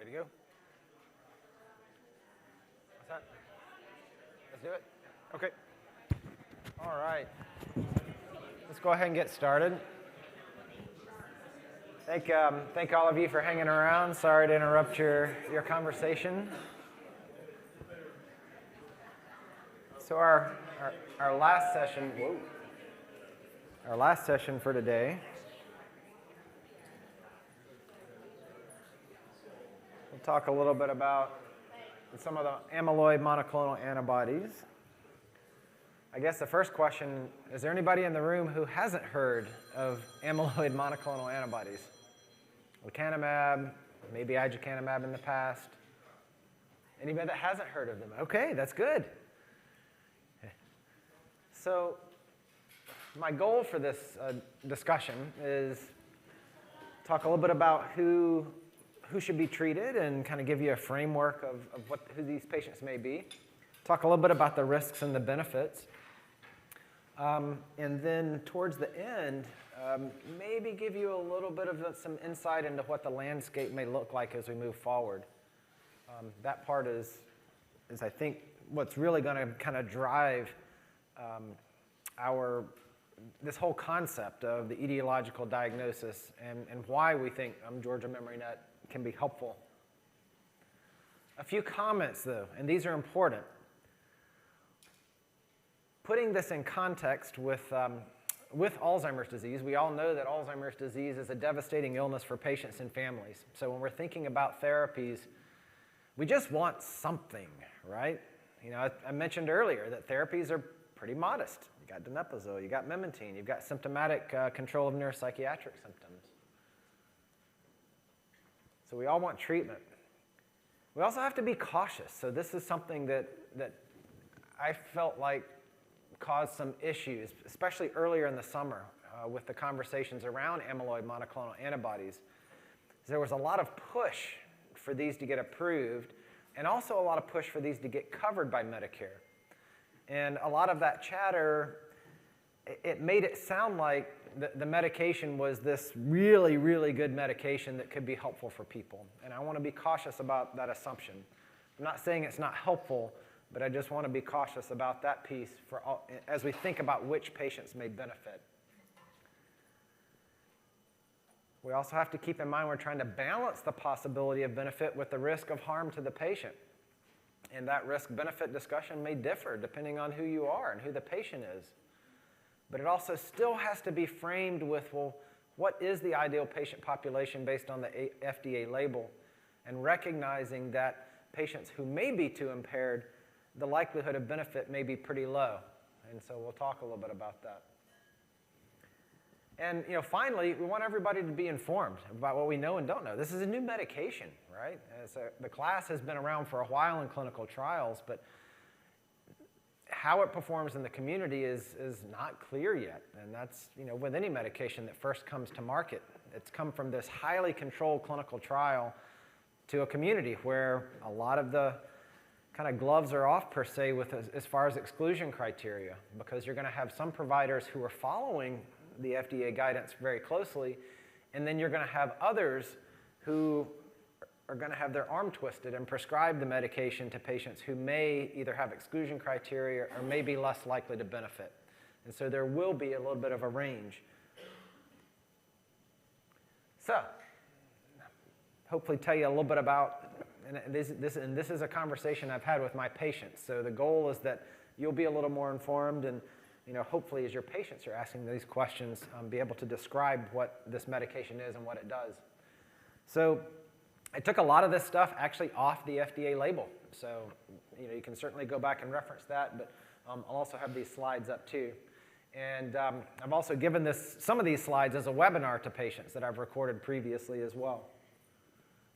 to go? What's that? Let's do it. Okay. All right. Let's go ahead and get started. Thank all of you for hanging around. Sorry to interrupt your conversation. So our last session, our last session for today, we'll talk a little bit about some of the amyloid monoclonal antibodies. I guess the first question, is there anybody in the room who hasn't heard of amyloid monoclonal antibodies? Lecanemab, maybe aducanumab in the past. Anybody that hasn't heard of them? Okay, that's good. So my goal for this discussion is talk a little bit about who should be treated and kind of give you a framework of who these patients may be. Talk a little bit about the risks and the benefits. And then towards the end, maybe give you a little bit of some insight into what the landscape may look like as we move forward. That part is I think, what's really going to kind of drive this whole concept of the etiological diagnosis and why we think Georgia MemoryNet can be helpful. A few comments, though, and these are important. Putting this in context with Alzheimer's disease, we all know that Alzheimer's disease is a devastating illness for patients and families. So when we're thinking about therapies, we just want something, right? You know, I mentioned earlier that therapies are pretty modest. You got donepezil, you got memantine, you've got symptomatic control of neuropsychiatric symptoms. So we all want treatment. We also have to be cautious. So this is something that I felt like caused some issues, especially earlier in the summer with the conversations around amyloid monoclonal antibodies. There was a lot of push for these to get approved and also a lot of push for these to get covered by Medicare. And a lot of that chatter, it made it sound like the medication was this really, really good medication that could be helpful for people. And I want to be cautious about that assumption. I'm not saying it's not helpful, but I just want to be cautious about that piece as we think about which patients may benefit. We also have to keep in mind we're trying to balance the possibility of benefit with the risk of harm to the patient. And that risk-benefit discussion may differ depending on who you are and who the patient is. But it also still has to be framed with, well, what is the ideal patient population based on the FDA label? And recognizing that patients who may be too impaired, the likelihood of benefit may be pretty low. And so we'll talk a little bit about that. And finally, we want everybody to be informed about what we know and don't know. This is a new medication, right? The class has been around for a while in clinical trials, but how it performs in the community is not clear yet. And that's with any medication that first comes to market. It's come from this highly controlled clinical trial to a community where a lot of the kind of gloves are off, per se, as far as exclusion criteria, because you're going to have some providers who are following the FDA guidance very closely, and then you're going to have others who are going to have their arm twisted and prescribe the medication to patients who may either have exclusion criteria or may be less likely to benefit. And so there will be a little bit of a range. So, hopefully tell you a little bit about, and this is a conversation I've had with my patients. So the goal is that you'll be a little more informed and hopefully as your patients are asking these questions, be able to describe what this medication is and what it does. So I took a lot of this stuff actually off the FDA label. So you can certainly go back and reference that, but I'll also have these slides up too. And I've also given some of these slides as a webinar to patients that I've recorded previously as well.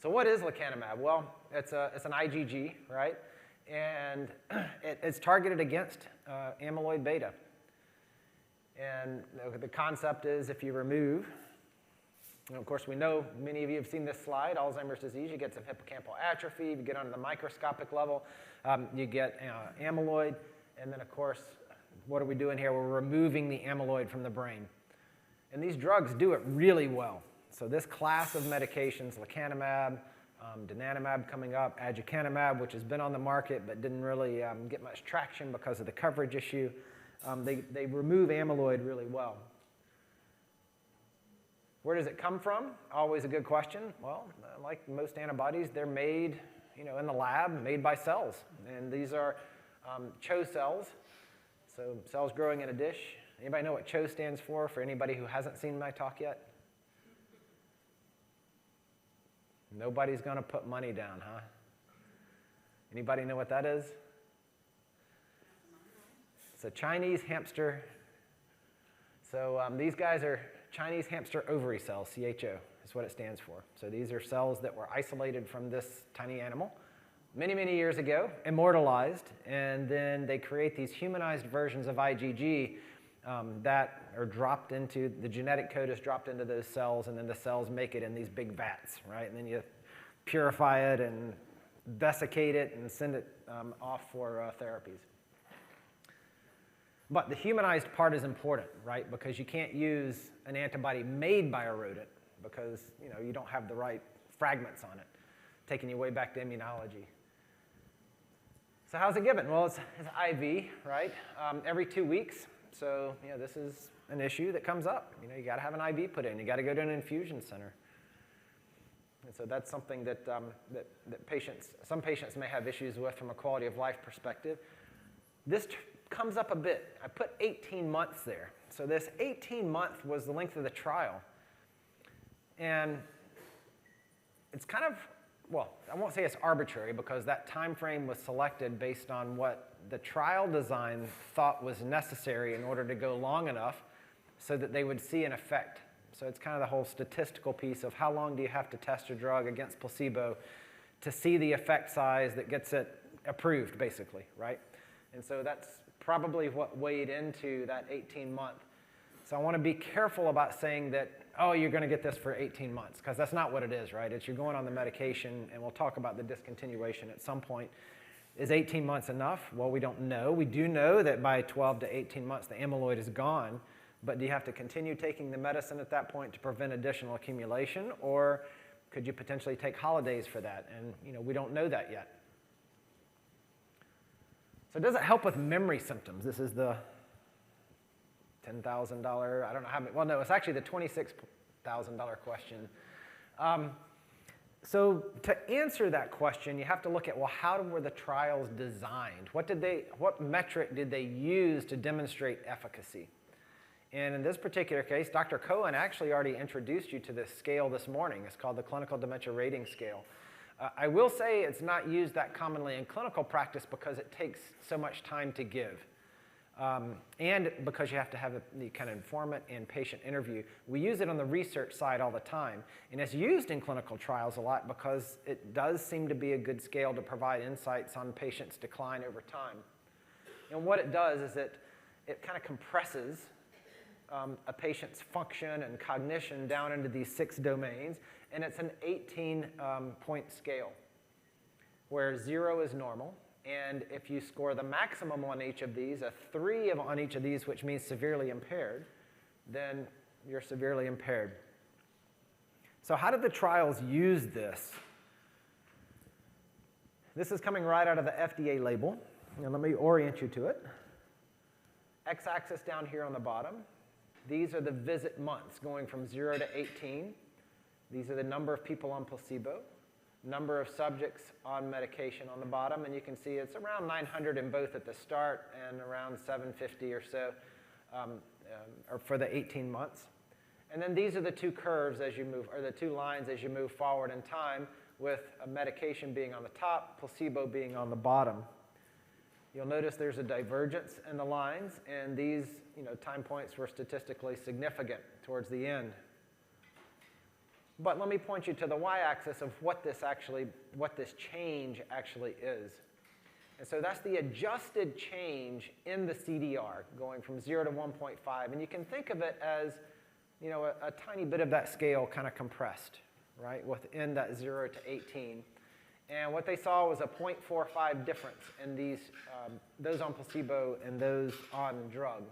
So what is lecanemab? Well, it's an IgG, right? And it's targeted against amyloid beta. And the concept is if you remove, and of course we know many of you have seen this slide, Alzheimer's disease, you get some hippocampal atrophy, you get onto the microscopic level, you get amyloid, and then of course, what are we doing here? We're removing the amyloid from the brain. And these drugs do it really well. So this class of medications, lecanemab, Donanemab coming up, aducanumab, which has been on the market but didn't really get much traction because of the coverage issue. They remove amyloid really well. Where does it come from? Always a good question. Well, like most antibodies, they're made, in the lab, made by cells. And these are CHO cells, so cells growing in a dish. Anybody know what CHO stands for anybody who hasn't seen my talk yet? Nobody's going to put money down, huh? Anybody know what that is? It's a Chinese hamster. So these guys are Chinese hamster ovary cells, CHO is what it stands for. So these are cells that were isolated from this tiny animal many, many years ago, immortalized, and then they create these humanized versions of IgG that are dropped into, the genetic code is dropped into those cells, and then the cells make it in these big vats, right? And then you purify it and desiccate it and send it off for therapies. But the humanized part is important, right? Because you can't use an antibody made by a rodent because you don't have the right fragments on it, taking you way back to immunology. So how's it given? Well, it's IV, right? Every 2 weeks. So this is an issue that comes up. You got to have an IV put in. You got to go to an infusion center. And so that's something that some patients may have issues with from a quality of life perspective. This comes up a bit. I put 18 months there. So this 18-month was the length of the trial. And it's kind of, well, I won't say it's arbitrary because that time frame was selected based on what the trial design thought was necessary in order to go long enough so that they would see an effect. So it's kind of the whole statistical piece of how long do you have to test a drug against placebo to see the effect size that gets it approved, basically, right? And so that's probably what weighed into that 18-month. So I want to be careful about saying that, oh, you're going to get this for 18 months, because that's not what it is, right? It's you're going on the medication, and we'll talk about the discontinuation at some point. Is 18 months enough? Well, we don't know. We do know that by 12 to 18 months, the amyloid is gone, but do you have to continue taking the medicine at that point to prevent additional accumulation, or could you potentially take holidays for that? And we don't know that yet. So does it help with memory symptoms? This is the $10,000, I don't know how many, well, no, it's actually the $26,000 question. So to answer that question, you have to look at, well, how were the trials designed? What metric did they use to demonstrate efficacy? And in this particular case, Dr. Cohen actually already introduced you to this scale this morning. It's called the Clinical Dementia Rating Scale. I will say it's not used that commonly in clinical practice because it takes so much time to give. And because you have to have the kind of informant and patient interview. We use it on the research side all the time. And it's used in clinical trials a lot because it does seem to be a good scale to provide insights on patients' decline over time. And what it does is it kind of compresses a patient's function and cognition down into these 6 domains. And it's an 18-point scale where 0 is normal. And if you score the maximum on each of these, a 3 on each of these, which means severely impaired, then you're severely impaired. So how did the trials use this? This is coming right out of the FDA label. And let me orient you to it. X-axis down here on the bottom. These are the visit months going from 0 to 18. These are the number of people on placebo. Number of subjects on medication on the bottom, and you can see it's around 900 in both at the start and around 750 or so or for the 18 months. And then these are the 2 curves as you move, or the 2 lines as you move forward in time, with a medication being on the top, placebo being on the bottom. You'll notice there's a divergence in the lines, and these time points were statistically significant towards the end. But let me point you to the y-axis of what this change actually is. And so that's the adjusted change in the CDR, going from 0 to 1.5. And you can think of it as, a tiny bit of that scale kind of compressed, right, within that 0 to 18. And what they saw was a 0.45 difference in those on placebo and those on drug.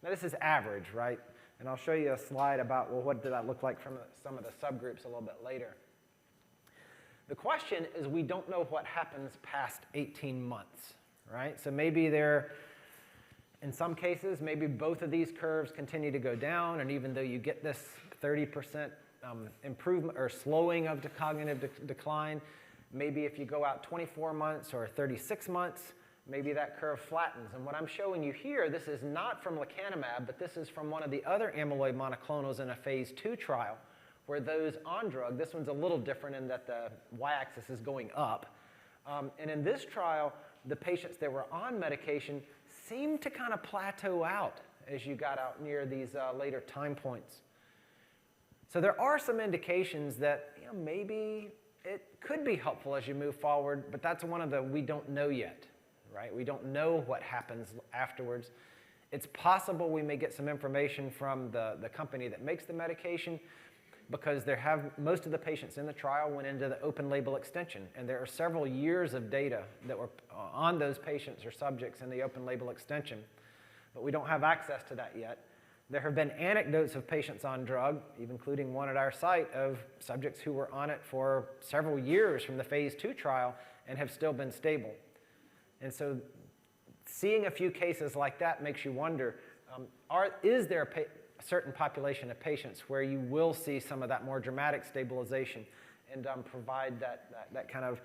Now this is average, right? And I'll show you a slide about, well, what did that look like from some of the subgroups a little bit later. The question is, we don't know what happens past 18 months, right? So maybe in some cases, maybe both of these curves continue to go down, and even though you get this 30% improvement or slowing of the cognitive decline, maybe if you go out 24 months or 36 months, maybe that curve flattens. And what I'm showing you here, this is not from lecanemab, but this is from one of the other amyloid monoclonals in a phase 2 trial, where those on drug, this one's a little different in that the y-axis is going up. And in this trial, the patients that were on medication seemed to kind of plateau out as you got out near these later time points. So there are some indications that maybe it could be helpful as you move forward, but that's one of the we don't know yet, right? We don't know what happens afterwards. It's possible we may get some information from the company that makes the medication, because most of the patients in the trial went into the open label extension, and there are several years of data that were on those patients or subjects in the open label extension, but we don't have access to that yet. There have been anecdotes of patients on drug, even including one at our site, of subjects who were on it for several years from the phase 2 trial and have still been stable. And so seeing a few cases like that makes you wonder, is there a certain population of patients where you will see some of that more dramatic stabilization and provide that kind of,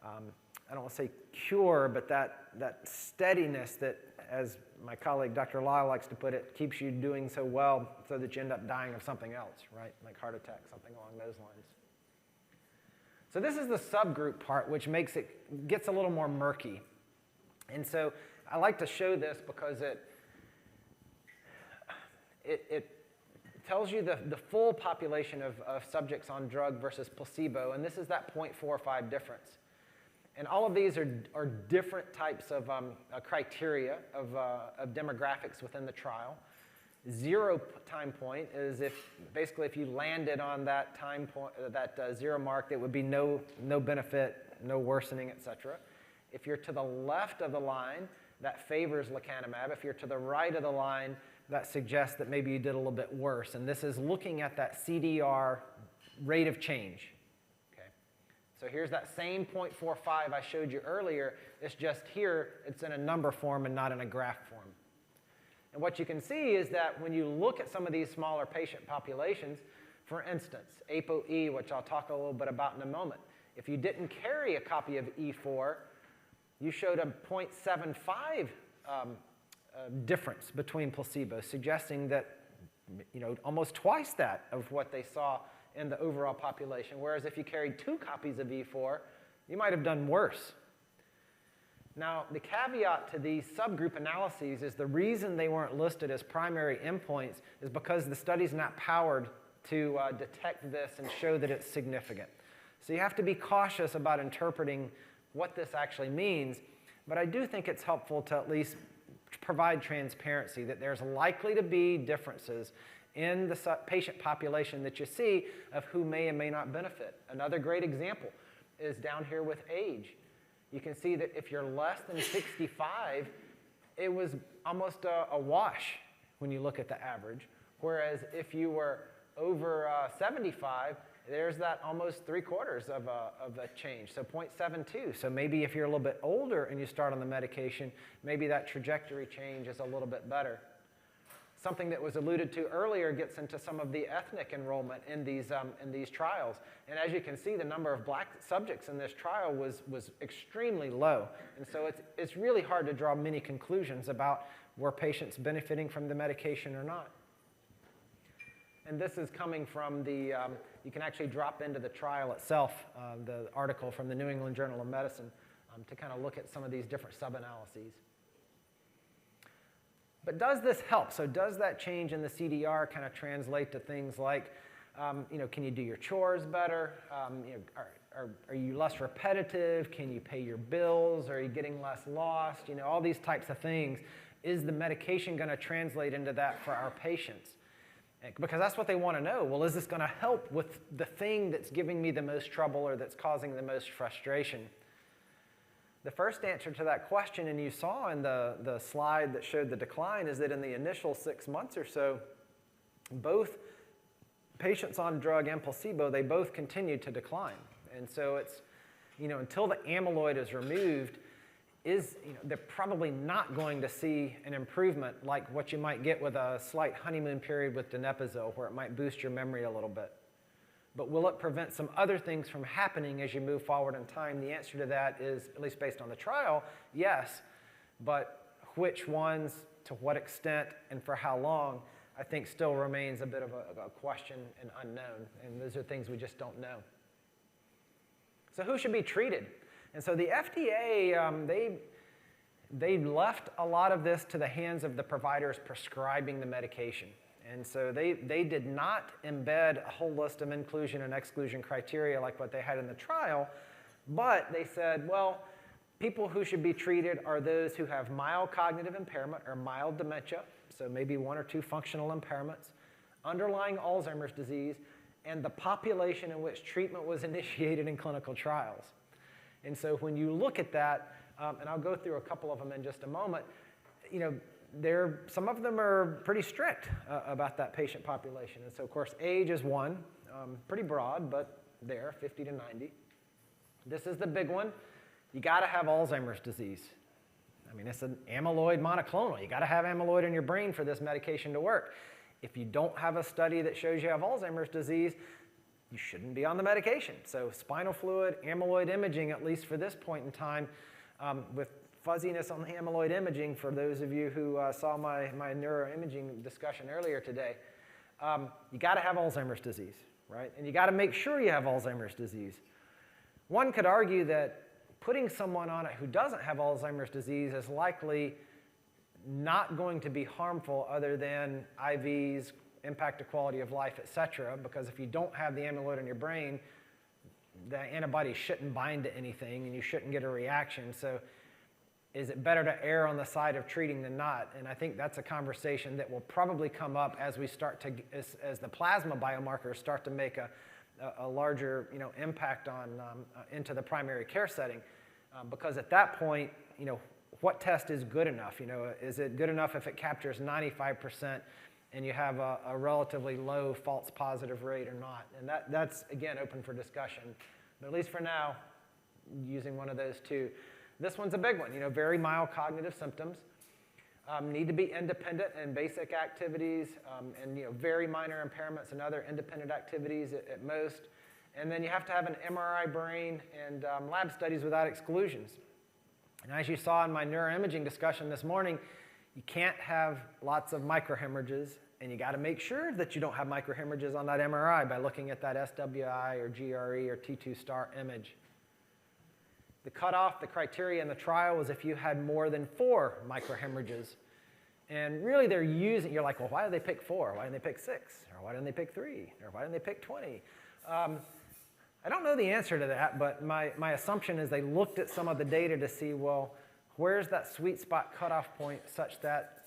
I don't want to say cure, but that steadiness that, as my colleague Dr. Lyle likes to put it, keeps you doing so well so that you end up dying of something else, right? Like heart attack, something along those lines. So this is the subgroup part, which gets a little more murky. And so I like to show this because it tells you the full population of subjects on drug versus placebo, and this is that 0.45 difference. And all of these are different types of criteria of demographics within the trial. 0 time point is basically if you landed on that time point, that 0 mark, it would be no benefit, no worsening, etc. If you're to the left of the line, that favors lecanemab. If you're to the right of the line, that suggests that maybe you did a little bit worse. And this is looking at that CDR rate of change. Okay. So here's that same 0.45 I showed you earlier. It's just here, it's in a number form and not in a graph form. And what you can see is that when you look at some of these smaller patient populations, for instance, ApoE, which I'll talk a little bit about in a moment, if you didn't carry a copy of E4, you showed a 0.75 difference between placebo, suggesting that almost twice that of what they saw in the overall population, whereas if you carried 2 copies of E4, you might have done worse. Now, the caveat to these subgroup analyses is the reason they weren't listed as primary endpoints is because the study's not powered to detect this and show that it's significant. So you have to be cautious about interpreting what this actually means, but I do think it's helpful to at least provide transparency that there's likely to be differences in the patient population that you see of who may and may not benefit. Another great example is down here with age. You can see that if you're less than 65, it was almost a wash when you look at the average, whereas if you were over 75, there's that almost 3/4 of a change, so 0.72. So maybe if you're a little bit older and you start on the medication, maybe that trajectory change is a little bit better. Something that was alluded to earlier gets into some of the ethnic enrollment in these trials. And as you can see, the number of black subjects in this trial was extremely low. And so it's really hard to draw many conclusions about were patients benefiting from the medication or not. And this is coming from you can actually drop into the trial itself, the article from the New England Journal of Medicine, to kind of look at some of these different sub-analyses. But does this help? So does that change in the CDR kind of translate to things like, can you do your chores better? Are you less repetitive? Can you pay your bills? Are you getting less lost? All these types of things. Is the medication going to translate into that for our patients? Because that's what they want to know. Well, is this going to help with the thing that's giving me the most trouble or that's causing the most frustration? The first answer to that question, and you saw in the slide that showed the decline, is that in the initial 6 months or so, both patients on drug and placebo, they both continued to decline. And so it's, until the amyloid is removed, they're probably not going to see an improvement like what you might get with a slight honeymoon period with donepezil, where it might boost your memory a little bit. But will it prevent some other things from happening as you move forward in time? The answer to that is, at least based on the trial, yes. But which ones, to what extent, and for how long, I think still remains a bit of a question and unknown. And those are things we just don't know. So who should be treated? And so the FDA, they left a lot of this to the hands of the providers prescribing the medication. And so they did not embed a whole list of inclusion and exclusion criteria like what they had in the trial, but they said, well, people who should be treated are those who have mild cognitive impairment or mild dementia, so maybe 1 or 2 functional impairments, underlying Alzheimer's disease, and the population in which treatment was initiated in clinical trials. And so when you look at that, and I'll go through a couple of them in just a moment, some of them are pretty strict about that patient population. And so, of course, age is one, pretty broad, but there, 50 to 90. This is the big one. You got to have Alzheimer's disease. I mean, it's an amyloid monoclonal. You got to have amyloid in your brain for this medication to work. If you don't have a study that shows you have Alzheimer's disease, you shouldn't be on the medication. So spinal fluid, amyloid imaging, at least for this point in time, with fuzziness on the amyloid imaging, for those of you who saw my neuroimaging discussion earlier today, you got to have Alzheimer's disease, right? And you got to make sure you have Alzheimer's disease. One could argue that putting someone on it who doesn't have Alzheimer's disease is likely not going to be harmful other than IVs, impact to quality of life, et cetera, because if you don't have the amyloid in your brain, the antibodies shouldn't bind to anything and you shouldn't get a reaction. So is it better to err on the side of treating than not? And I think that's a conversation that will probably come up as we start to, as the plasma biomarkers start to make a larger impact on into the primary care setting, because at that point, what test is good enough? Is it good enough if it captures 95% and you have a relatively low false positive rate or not? And that's again open for discussion, but at least for now, using one of those two. This one's a big one. Very mild cognitive symptoms. Need to be independent in basic activities, and very minor impairments in other independent activities at most. And then you have to have an MRI brain and lab studies without exclusions. And as you saw in my neuroimaging discussion this morning, you can't have lots of microhemorrhages, and you got to make sure that you don't have microhemorrhages on that MRI by looking at that SWI or GRE or T2 star image. The cutoff, the criteria in the trial was if you had more than 4 microhemorrhages. And really they're using, you're like, well, why did they pick 4? Why didn't they pick 6? Or why didn't they pick 3? Or why didn't they pick 20? I don't know the answer to that, but my assumption is they looked at some of the data to see, well, where's that sweet spot cutoff point such that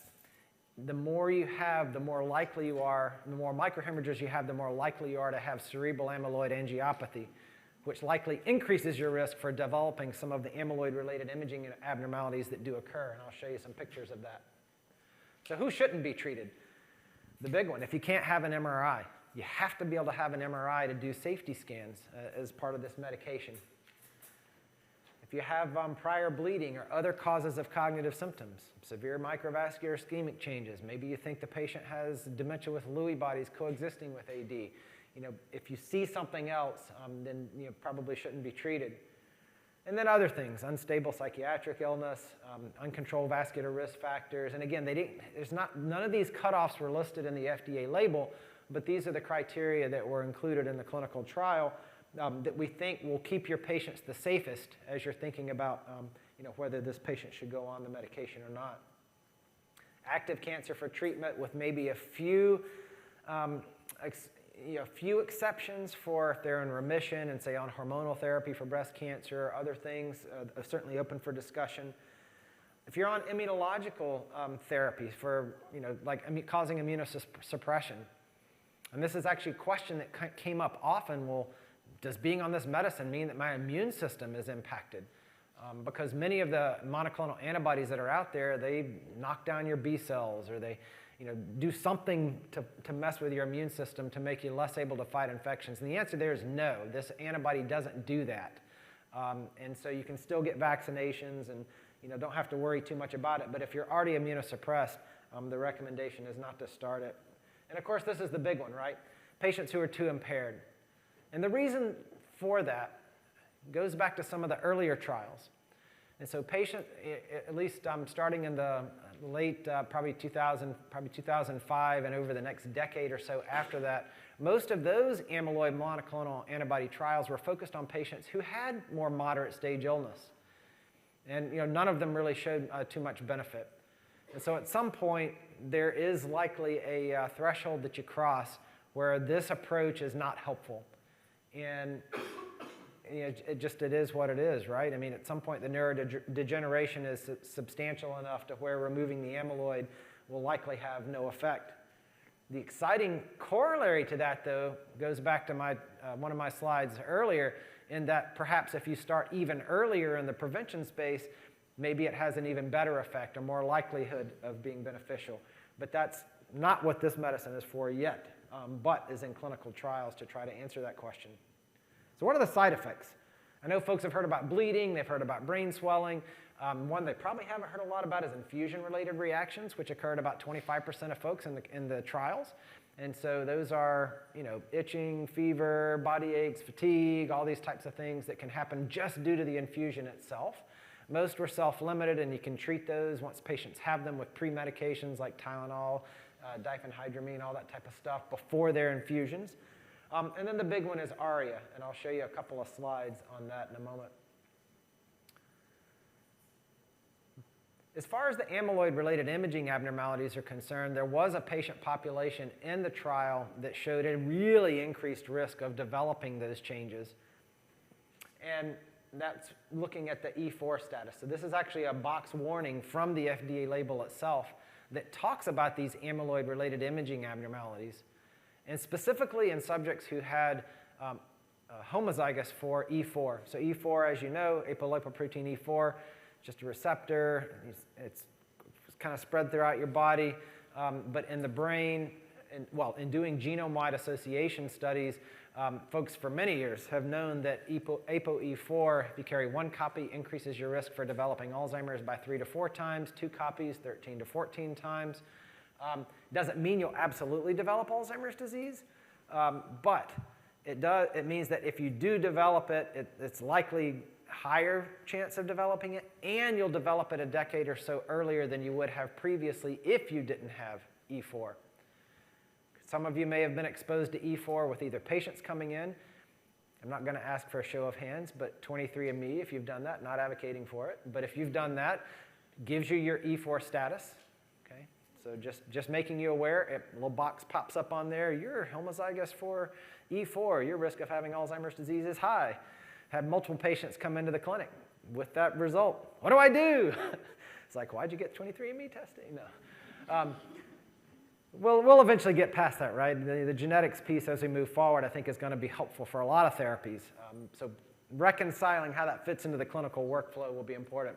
the more you have, the more likely you are, the more microhemorrhages you have, the more likely you are to have cerebral amyloid angiopathy, which likely increases your risk for developing some of the amyloid-related imaging abnormalities that do occur, and I'll show you some pictures of that. So who shouldn't be treated? The big one, if you can't have an MRI, you have to be able to have an MRI to do safety scans as part of this medication. If you have prior bleeding or other causes of cognitive symptoms, severe microvascular ischemic changes, maybe you think the patient has dementia with Lewy bodies coexisting with AD. If you see something else, then you probably shouldn't be treated. And then other things, unstable psychiatric illness, uncontrolled vascular risk factors. And again, none of these cutoffs were listed in the FDA label, but these are the criteria that were included in the clinical trial that we think will keep your patients the safest as you're thinking about whether this patient should go on the medication or not. Active cancer for treatment with maybe a few exceptions for if they're in remission and say on hormonal therapy for breast cancer or other things, are certainly open for discussion. If you're on immunological therapy for, causing immunosuppression, and this is actually a question that came up often, well, does being on this medicine mean that my immune system is impacted? Because many of the monoclonal antibodies that are out there, they knock down your B cells or they do something to mess with your immune system to make you less able to fight infections? And the answer there is no. This antibody doesn't do that. And so you can still get vaccinations and don't have to worry too much about it. But if you're already immunosuppressed, the recommendation is not to start it. And of course, this is the big one, right? Patients who are too impaired. And the reason for that goes back to some of the earlier trials. And so at least starting in the late, probably 2005 and over the next decade or so after that, most of those amyloid monoclonal antibody trials were focused on patients who had more moderate stage illness. And none of them really showed too much benefit. And so at some point, there is likely a threshold that you cross where this approach is not helpful. And it is what it is, right? I mean, at some point, the neurodegeneration is substantial enough to where removing the amyloid will likely have no effect. The exciting corollary to that, though, goes back to one of my slides earlier, in that perhaps if you start even earlier in the prevention space, maybe it has an even better effect or more likelihood of being beneficial. But that's not what this medicine is for yet, but is in clinical trials to try to answer that question. So what are the side effects? I know folks have heard about bleeding, they've heard about brain swelling. One they probably haven't heard a lot about is infusion-related reactions, which occurred about 25% of folks in the trials. And so those are, itching, fever, body aches, fatigue, all these types of things that can happen just due to the infusion itself. Most were self-limited, and you can treat those once patients have them with pre-medications like Tylenol, diphenhydramine, all that type of stuff before their infusions. And then the big one is ARIA, and I'll show you a couple of slides on that in a moment. As far as the amyloid-related imaging abnormalities are concerned, there was a patient population in the trial that showed a really increased risk of developing those changes. And that's looking at the E4 status. So this is actually a box warning from the FDA label itself that talks about these amyloid-related imaging abnormalities. And specifically in subjects who had homozygous for E4. So E4, as you know, apolipoprotein E4, just a receptor. It's kind of spread throughout your body. But in the brain, in doing genome-wide association studies, folks for many years have known that ApoE4, if you carry one copy, increases your risk for developing Alzheimer's by 3 to 4 times, 2 copies, 13 to 14 times. Doesn't mean you'll absolutely develop Alzheimer's disease, but it means that if you do develop it, it's likely higher chance of developing it, and you'll develop it a decade or so earlier than you would have previously if you didn't have E4. Some of you may have been exposed to E4 with either patients coming in. I'm not going to ask for a show of hands, but 23andMe, if you've done that, not advocating for it, but if you've done that, gives you your E4 status. Okay? So just making you aware, a little box pops up on there, you're homozygous for E4, your risk of having Alzheimer's disease is high. Had multiple patients come into the clinic with that result. What do I do? It's like, why'd you get 23andMe testing? No. We'll eventually get past that, right? The genetics piece as we move forward, I think, is going to be helpful for a lot of therapies. So reconciling how that fits into the clinical workflow will be important.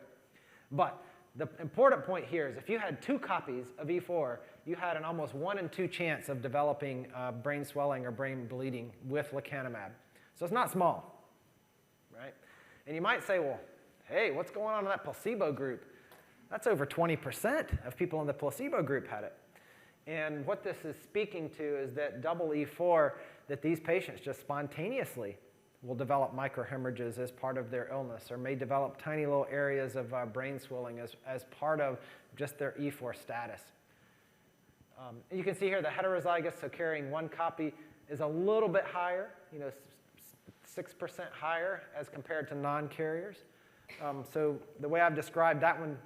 But the important point here is if you had 2 copies of E4, you had an almost 1 in 2 chance of developing brain swelling or brain bleeding with lecanemab. So it's not small. Right? And you might say, well, hey, what's going on in that placebo group? That's over 20% of people in the placebo group had it. And what this is speaking to is that double E4, that these patients just spontaneously will develop microhemorrhages as part of their illness, or may develop tiny little areas of brain swelling as part of just their E4 status. You can see here the heterozygous, so carrying 1 copy, is a little bit higher, 6% higher as compared to non-carriers. So the way I've described that one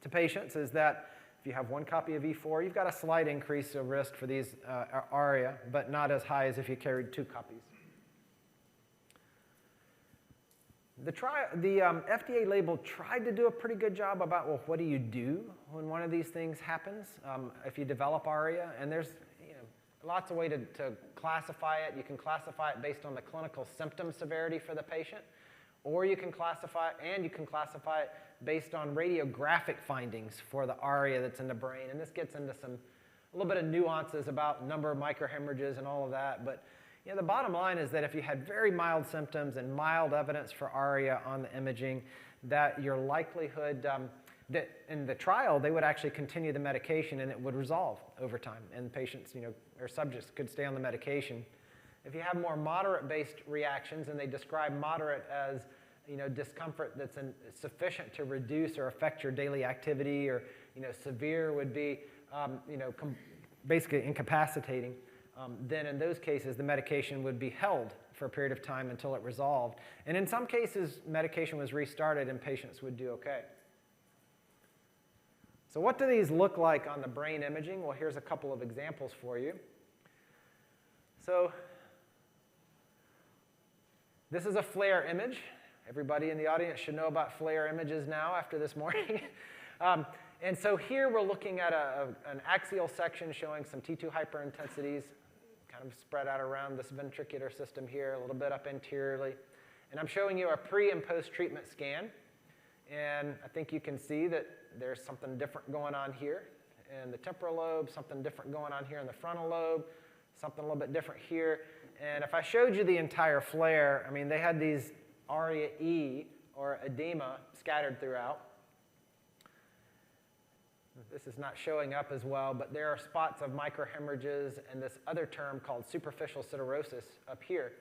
to patients is that if you have 1 copy of E4, you've got a slight increase of risk for these ARIA, but not as high as if you carried 2 copies. The FDA label tried to do a pretty good job about, well, what do you do when one of these things happens if you develop ARIA? And there's lots of ways to classify it. You can classify it based on the clinical symptom severity for the patient, or you can classify it based on radiographic findings for the ARIA that's in the brain. And this gets into some a little bit of nuances about number of microhemorrhages and all of that. But the bottom line is that if you had very mild symptoms and mild evidence for ARIA on the imaging, that your likelihood that in the trial, they would actually continue the medication and it would resolve over time. And patients, or subjects could stay on the medication. If you have more moderate-based reactions, and they describe moderate as discomfort that's sufficient to reduce or affect your daily activity, or severe would be basically incapacitating, then in those cases the medication would be held for a period of time until it resolved. And in some cases, medication was restarted and patients would do okay. So what do these look like on the brain imaging? Well, here's a couple of examples for you. So this is a FLAIR image. Everybody in the audience should know about FLAIR images now after this morning. And so here we're looking at an axial section showing some T2 hyperintensities, kind of spread out around this ventricular system here, a little bit up anteriorly. And I'm showing you a pre and post-treatment scan. And I think you can see that there's something different going on here in the temporal lobe, something different going on here in the frontal lobe, something a little bit different here. And if I showed you the entire FLAIR, I mean, they had these ARIA-E, or edema, scattered throughout. This is not showing up as well, but there are spots of microhemorrhages and this other term called superficial siderosis up here,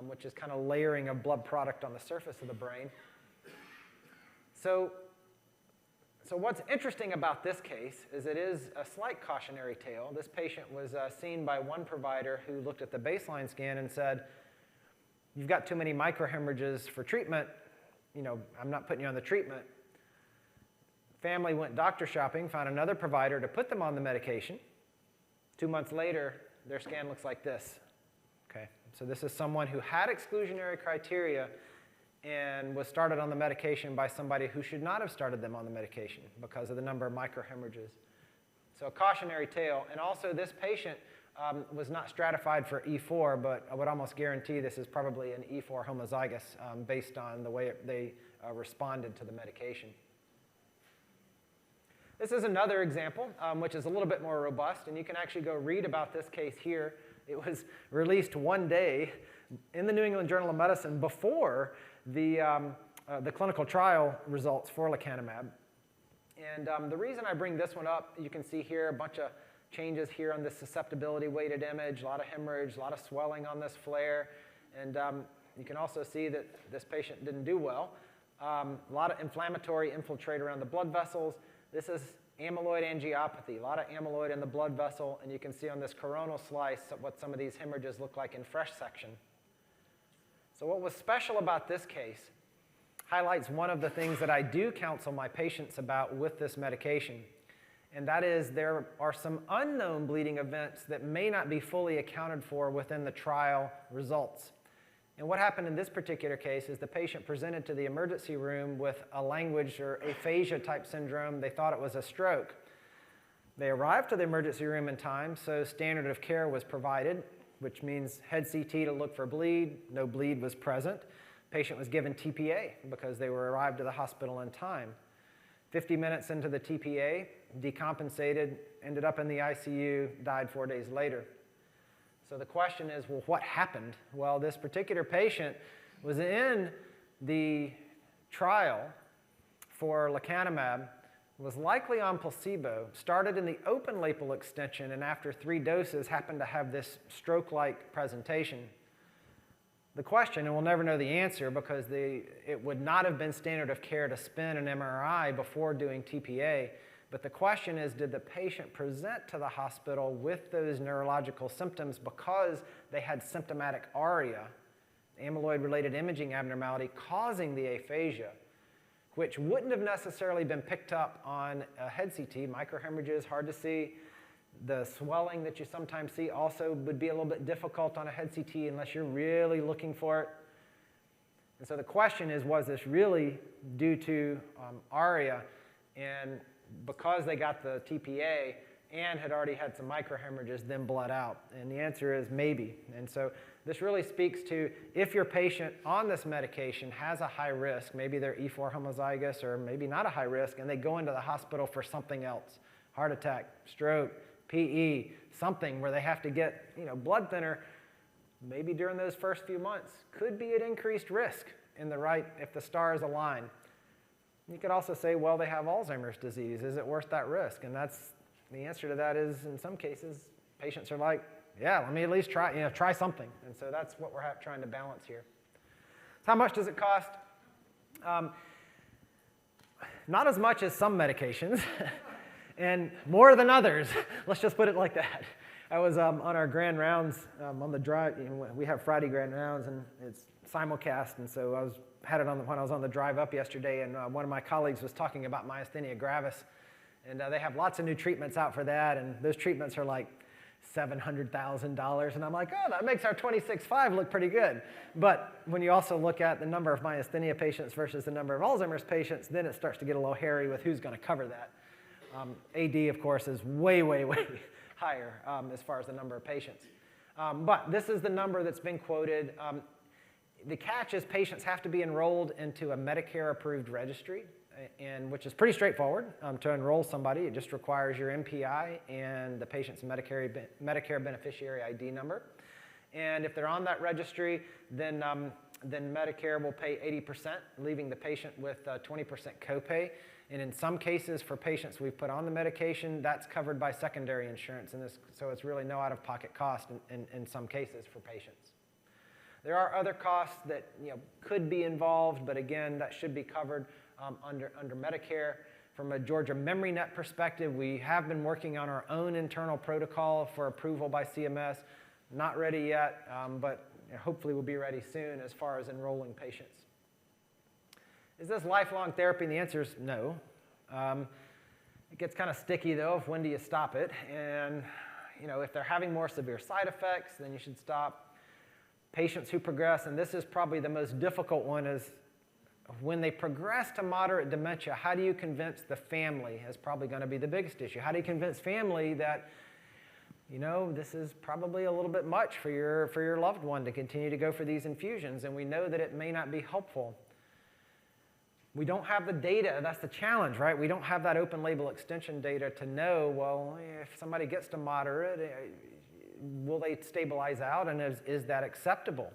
which is kind of layering of blood product on the surface of the brain. So what's interesting about this case is it is a slight cautionary tale. This patient was seen by one provider who looked at the baseline scan and said, "You've got too many microhemorrhages for treatment. I'm not putting you on the treatment." Family went doctor shopping, found another provider to put them on the medication. 2 months later, their scan looks like this. Okay, so this is someone who had exclusionary criteria and was started on the medication by somebody who should not have started them on the medication because of the number of microhemorrhages. So a cautionary tale. And also this patient was not stratified for E4, but I would almost guarantee this is probably an E4 homozygous based on the way they responded to the medication. This is another example, which is a little bit more robust, and you can actually go read about this case here. It was released one day in the New England Journal of Medicine before the clinical trial results for lecanemab. And the reason I bring this one up, you can see here a bunch of changes here on this susceptibility weighted image, a lot of hemorrhage, a lot of swelling on this FLAIR, and you can also see that this patient didn't do well. A lot of inflammatory infiltrate around the blood vessels. This is amyloid angiopathy, a lot of amyloid in the blood vessel, and you can see on this coronal slice what some of these hemorrhages look like in fresh section. So what was special about this case highlights one of the things that I do counsel my patients about with this medication, and that is there are some unknown bleeding events that may not be fully accounted for within the trial results. And what happened in this particular case is the patient presented to the emergency room with a language or aphasia type syndrome. They thought it was a stroke. They arrived to the emergency room in time, so standard of care was provided, which means head CT to look for bleed. No bleed was present. Patient was given TPA because they were arrived to the hospital in time. 50 minutes into the TPA, decompensated, ended up in the ICU, died 4 days later. So the question is, well, what happened? Well, this particular patient was in the trial for lecanemab, was likely on placebo, started in the open label extension, and after 3 doses happened to have this stroke-like presentation. The question, and we'll never know the answer because it would not have been standard of care to spin an MRI before doing TPA, but the question is, did the patient present to the hospital with those neurological symptoms because they had symptomatic ARIA, amyloid-related imaging abnormality causing the aphasia, which wouldn't have necessarily been picked up on a head CT. Microhemorrhages, hard to see. The swelling that you sometimes see also would be a little bit difficult on a head CT unless you're really looking for it. And so the question is, was this really due to ARIA? And because they got the TPA and had already had some microhemorrhages, then bled out? And the answer is maybe. And so this really speaks to if your patient on this medication has a high risk, maybe they're E4 homozygous or maybe not a high risk, and they go into the hospital for something else, heart attack, stroke, PE, something where they have to get blood thinner, maybe during those first few months, could be at increased risk if the stars align. You could also say, well, they have Alzheimer's disease. Is it worth that risk? And the answer to that is, in some cases, patients are like, yeah, let me at least try something. And so that's what we're trying to balance here. So how much does it cost? Not as much as some medications, and more than others. Let's just put it like that. I was on our grand rounds on the drive. We have Friday grand rounds, and it's simulcast, and so had it on when I was on the drive up yesterday, and one of my colleagues was talking about myasthenia gravis, and they have lots of new treatments out for that, and those treatments are like $700,000, and I'm like, oh, that makes our 26.5 look pretty good. But when you also look at the number of myasthenia patients versus the number of Alzheimer's patients, then it starts to get a little hairy with who's going to cover that. AD, of course, is way, way, way higher as far as the number of patients. But this is the number that's been quoted. The catch is patients have to be enrolled into a Medicare-approved registry, which is pretty straightforward. To enroll somebody, it just requires your MPI and the patient's Medicare beneficiary ID number. And if they're on that registry, then Medicare will pay 80%, leaving the patient with 20% copay. And in some cases, for patients we've put on the medication, that's covered by secondary insurance. So it's really no out-of-pocket cost in some cases for patients. There are other costs that could be involved, but again, that should be covered under Medicare. From a Georgia MemoryNet perspective, we have been working on our own internal protocol for approval by CMS. Not ready yet, but hopefully we'll be ready soon as far as enrolling patients. Is this lifelong therapy? And the answer is no. It gets kind of sticky, though, of when do you stop it. And if they're having more severe side effects, then you should stop. Patients who progress, and this is probably the most difficult one, is when they progress to moderate dementia, how do you convince the family is probably going to be the biggest issue. How do you convince family that, this is probably a little bit much for your loved one to continue to go for these infusions, and we know that it may not be helpful. We don't have the data. That's the challenge, right? We don't have that open label extension data to know, well, if somebody gets to moderate, will they stabilize out, and is that acceptable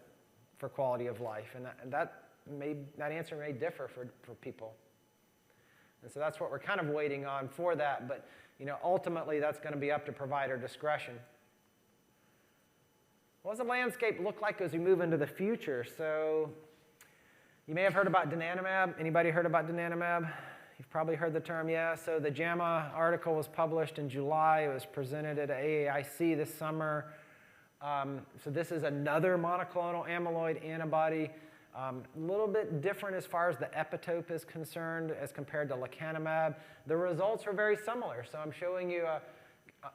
for quality of life? And that answer may differ for people. And so that's what we're kind of waiting on for that, but ultimately that's going to be up to provider discretion. What does the landscape look like as we move into the future? So you may have heard about donanemab. Anybody heard about donanemab? You've probably heard the term, yeah. So the JAMA article was published in July. It was presented at AAIC this summer. So this is another monoclonal amyloid antibody. A little bit different as far as the epitope is concerned as compared to lecanemab. The results are very similar. So I'm showing you a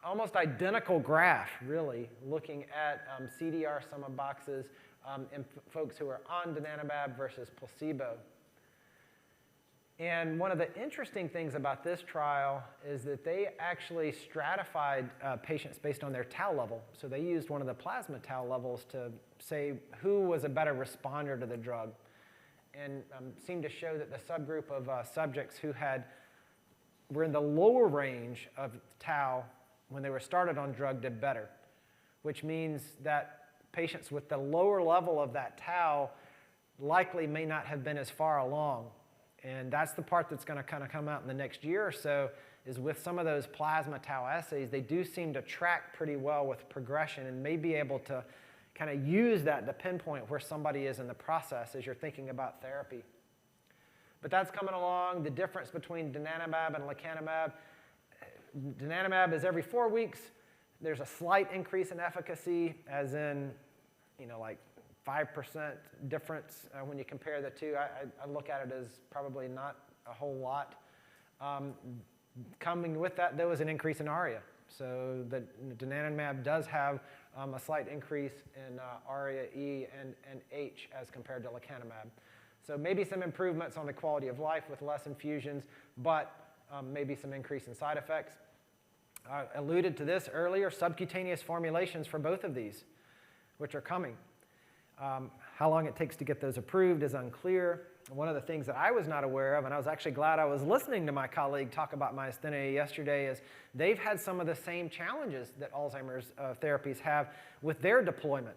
almost identical graph, really, looking at CDR sum of boxes in folks who are on donanemab versus placebo. And one of the interesting things about this trial is that they actually stratified patients based on their tau level. So they used one of the plasma tau levels to say who was a better responder to the drug, and seemed to show that the subgroup of subjects who were in the lower range of tau when they were started on drug did better, which means that patients with the lower level of that tau likely may not have been as far along. And that's the part that's going to kind of come out in the next year or so, is with some of those plasma tau assays, they do seem to track pretty well with progression and may be able to kind of use that to pinpoint where somebody is in the process as you're thinking about therapy. But that's coming along. The difference between donanemab and lecanemab, donanemab is every 4 weeks. There's a slight increase in efficacy, as in, like 5% difference when you compare the two. I look at it as probably not a whole lot. Coming with that, though, is an increase in ARIA. So the donanemab does have a slight increase in ARIA-E and H as compared to lecanemab. So maybe some improvements on the quality of life with less infusions, but maybe some increase in side effects. I alluded to this earlier, subcutaneous formulations for both of these, which are coming. How long it takes to get those approved is unclear. one of the things that I was not aware of, and I was actually glad I was listening to my colleague talk about myasthenia yesterday, is they've had some of the same challenges that Alzheimer's therapies have with their deployment.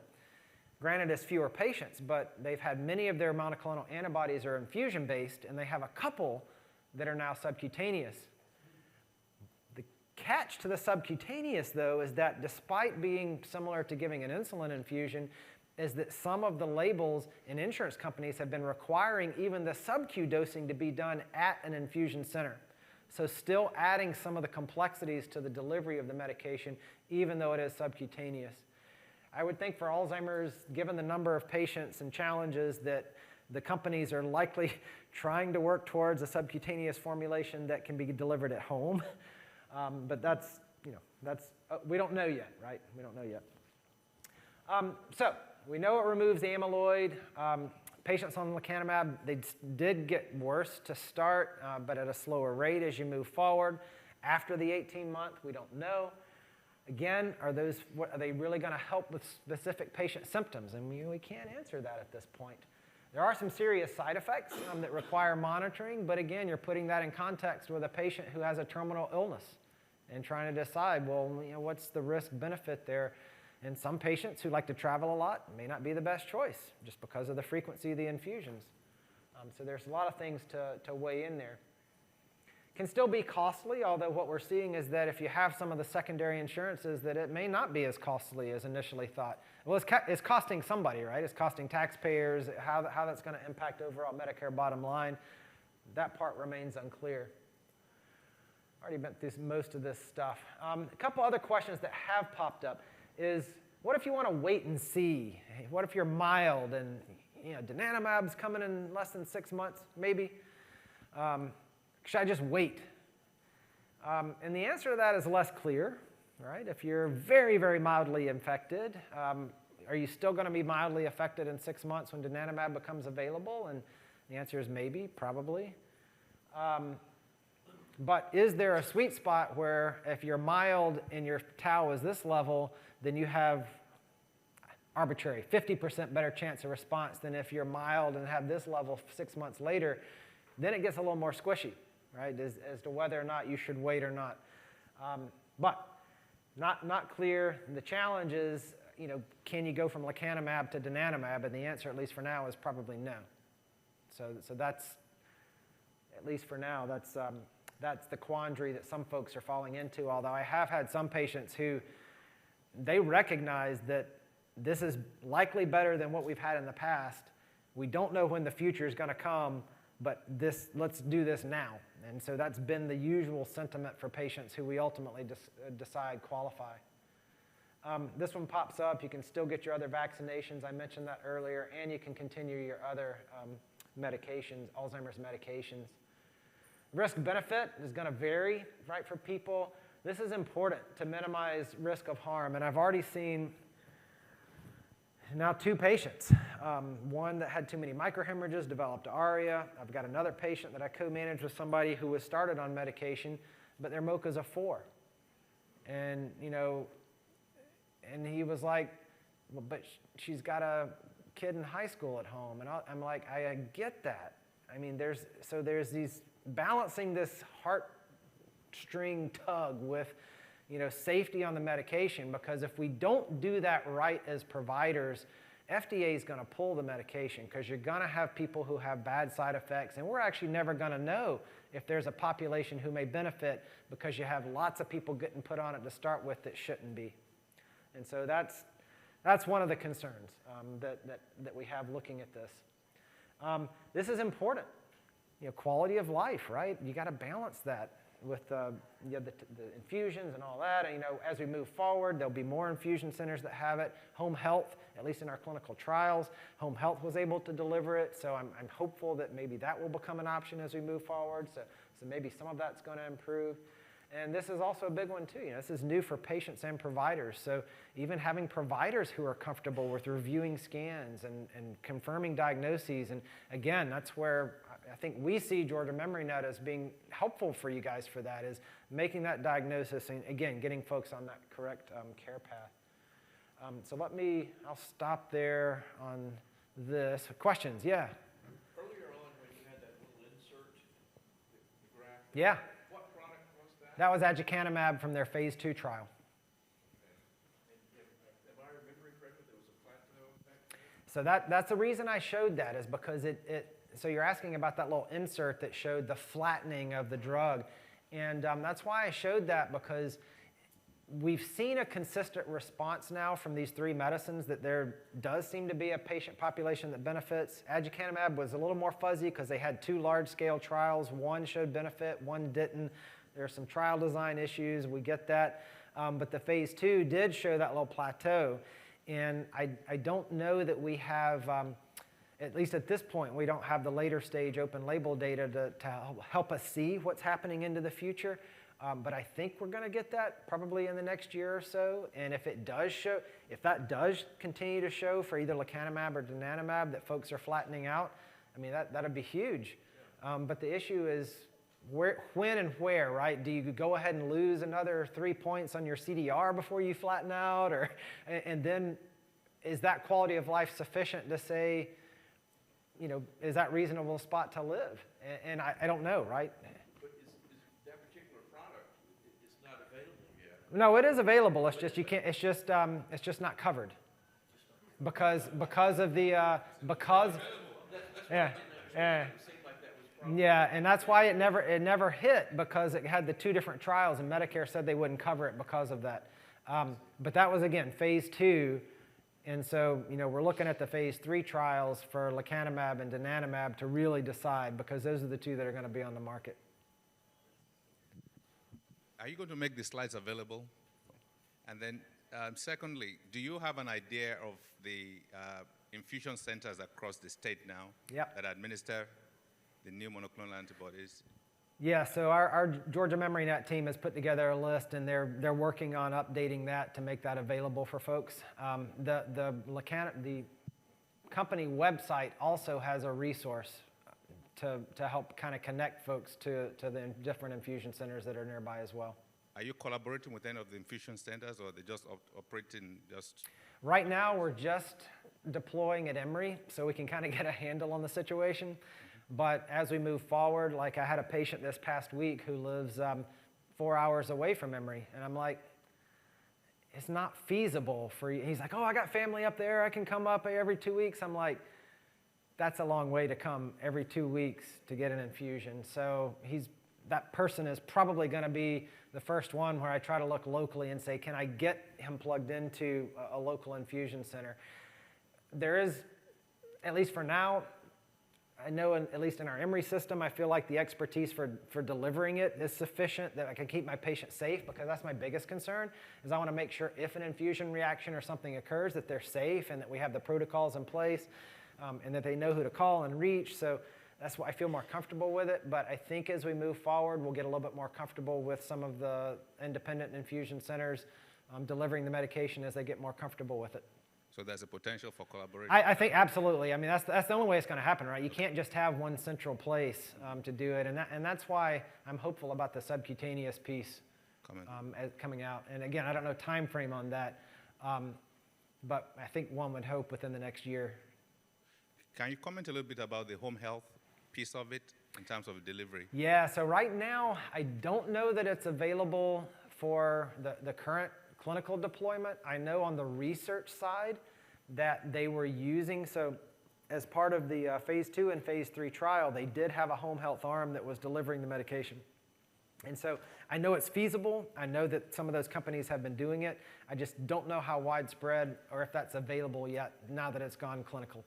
Granted, it's fewer patients, but they've had many of their monoclonal antibodies are infusion-based, and they have a couple that are now subcutaneous. The catch to the subcutaneous, though, is that despite being similar to giving an insulin infusion, is that some of the labels in insurance companies have been requiring even the sub-Q dosing to be done at an infusion center. So still adding some of the complexities to the delivery of the medication, even though it is subcutaneous. I would think for Alzheimer's, given the number of patients and challenges, that the companies are likely trying to work towards a subcutaneous formulation that can be delivered at home. But that's, we don't know yet, right? We don't know yet. So we know it removes the amyloid. Patients on lecanemab, they did get worse to start, but at a slower rate as you move forward. After the 18-month, we don't know. Again, are they really going to help with specific patient symptoms? And we can't answer that at this point. There are some serious side effects that require monitoring, but again, you're putting that in context with a patient who has a terminal illness and trying to decide, well, what's the risk-benefit there? And some patients who like to travel a lot may not be the best choice just because of the frequency of the infusions. So there's a lot of things to weigh in there. Can still be costly, although what we're seeing is that if you have some of the secondary insurances, that it may not be as costly as initially thought. Well, it's costing somebody, right? It's costing taxpayers. How that's going to impact overall Medicare bottom line, that part remains unclear. Already been through most of this stuff. A couple other questions that have popped up is, what if you want to wait and see? What if you're mild and donanemab's coming in less than 6 months, maybe? Should I just wait? And the answer to that is less clear, right? If you're very, very mildly infected, are you still going to be mildly affected in 6 months when donanemab becomes available? And the answer is maybe, probably. But is there a sweet spot where if you're mild and your tau is this level, then you have arbitrary 50% better chance of response than if you're mild and have this level 6 months later? Then it gets a little more squishy, right, as to whether or not you should wait or not. But not clear. The challenge is, can you go from lecanemab to donanemab? And the answer, at least for now, is probably no. So that's, at least for now, that's the quandary that some folks are falling into, although I have had some patients who, they recognize that this is likely better than what we've had in the past. We don't know when the future is going to come, but let's do this now. And so that's been the usual sentiment for patients who we ultimately decide qualify. This one pops up. You can still get your other vaccinations. I mentioned that earlier. And you can continue your other medications, Alzheimer's medications. Risk-benefit is going to vary, right, for people. This is important to minimize risk of harm. And I've already seen now 2 patients. One that had too many microhemorrhages, developed ARIA. I've got another patient that I co-managed with somebody who was started on medication, but their MOCA's a 4. And, and he was like, well, but she's got a kid in high school at home. And I'm like, I get that. I mean, there's these balancing this heartstring tug with safety on the medication, because if we don't do that right as providers, FDA is going to pull the medication because you're going to have people who have bad side effects, and we're actually never going to know if there's a population who may benefit because you have lots of people getting put on it to start with that shouldn't be. And so that's one of the concerns that we have looking at this. This is important. Quality of life, right? You got to balance that with the infusions and all that. And, as we move forward, there'll be more infusion centers that have it. Home health, at least in our clinical trials, home health was able to deliver it. So I'm hopeful that maybe that will become an option as we move forward. So maybe some of that's going to improve. And this is also a big one, too. This is new for patients and providers. So even having providers who are comfortable with reviewing scans and confirming diagnoses. And again, that's where I think we see Georgia MemoryNet as being helpful for you guys for that, is making that diagnosis and, again, getting folks on that correct care path. So I'll stop there on this. Questions? Yeah? Earlier on, Yeah. What product was that? That was aducanumab from their phase 2 trial. Am I remembering correctly, there was a plateau effect? So that's the reason I showed that, is because so you're asking about that little insert that showed the flattening of the drug. And that's why I showed that, because we've seen a consistent response now from these 3 medicines, that there does seem to be a patient population that benefits. Aducanumab was a little more fuzzy because they had 2 large-scale trials. One showed benefit, one didn't. There are some trial design issues. We get that. But the phase 2 did show that little plateau. And I don't know that we have, at least at this point, we don't have the later stage open label data to help us see what's happening into the future. But I think we're going to get that probably in the next year or so. And if it does show, if that does continue to show for either lecanemab or donanemab that folks are flattening out, I mean, that'd be huge. But the issue is when and where, right? Do you go ahead and lose another 3 points on your CDR before you flatten out? And then is that quality of life sufficient to say, you know, is that reasonable spot to live? And I don't know, right? No, it is available. It's just you can't. It's just not covered because of the yeah, and that's why it never hit, because it had the 2 different trials, and Medicare said they wouldn't cover it because of that. But that was, again, phase 2, and so you know we're looking at the phase 3 trials for lecanemab and donanemab to really decide, because those are the 2 that are going to be on the market. Are you going to make the slides available? And then, secondly, do you have an idea of the infusion centers across the state now that administer the new monoclonal antibodies? Yeah, so our Georgia MemoryNet team has put together a list, and they're working on updating that to make that available for folks. The company website also has a resource to help kind of connect folks to the different infusion centers that are nearby as well. Are you collaborating with any of the infusion centers, or are they just operating just? Right now, we're just deploying at Emory, so we can kind of get a handle on the situation. Mm-hmm. But as we move forward, like I had a patient this past week who lives 4 hours away from Emory, and I'm like, it's not feasible for you. He's like, oh, I got family up there. I can come up every 2 weeks. I'm like, that's a long way to come every 2 weeks to get an infusion. So that person is probably going to be the first one where I try to look locally and say, can I get him plugged into a local infusion center? There is, at least for now, I know at least in our Emory system, I feel like the expertise for delivering it is sufficient, that I can keep my patient safe, because that's my biggest concern, is I want to make sure if an infusion reaction or something occurs that they're safe and that we have the protocols in place. And that they know who to call and reach. So that's why I feel more comfortable with it. But I think as we move forward, we'll get a little bit more comfortable with some of the independent infusion centers delivering the medication as they get more comfortable with it. So there's a potential for collaboration? I think absolutely. I mean, that's the only way it's going to happen, right? You can't just have one central place to do it. And that's why I'm hopeful about the subcutaneous piece coming out. And again, I don't know time frame on that. But I think one would hope within the next year. Can you comment a little bit about the home health piece of it in terms of delivery? Yeah, so right now, I don't know that it's available for the current clinical deployment. I know on the research side that they were using, so as part of the phase 2 and phase 3 trial, they did have a home health arm that was delivering the medication. And so I know it's feasible. I know that some of those companies have been doing it. I just don't know how widespread or if that's available yet now that it's gone clinical.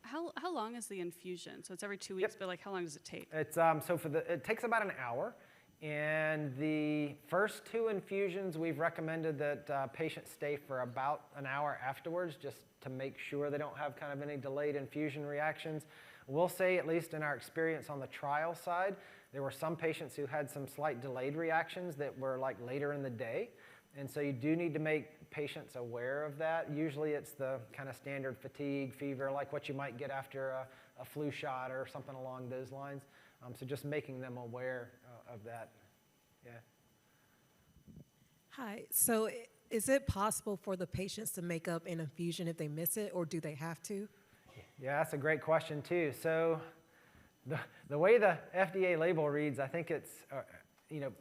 How long is the infusion? So it's every 2 weeks, but like how long does it take? It's it takes about an hour, and the first 2 infusions we've recommended that patients stay for about an hour afterwards, just to make sure they don't have kind of any delayed infusion reactions. We'll say, at least in our experience on the trial side, there were some patients who had some slight delayed reactions that were like later in the day. And so you do need to make patients aware of that. Usually it's the kind of standard fatigue, fever, like what you might get after a flu shot or something along those lines. So just making them aware of that. Yeah. Hi. So is it possible for the patients to make up an infusion if they miss it, or do they have to? Yeah, that's a great question too. So the way the FDA label reads, I think it's,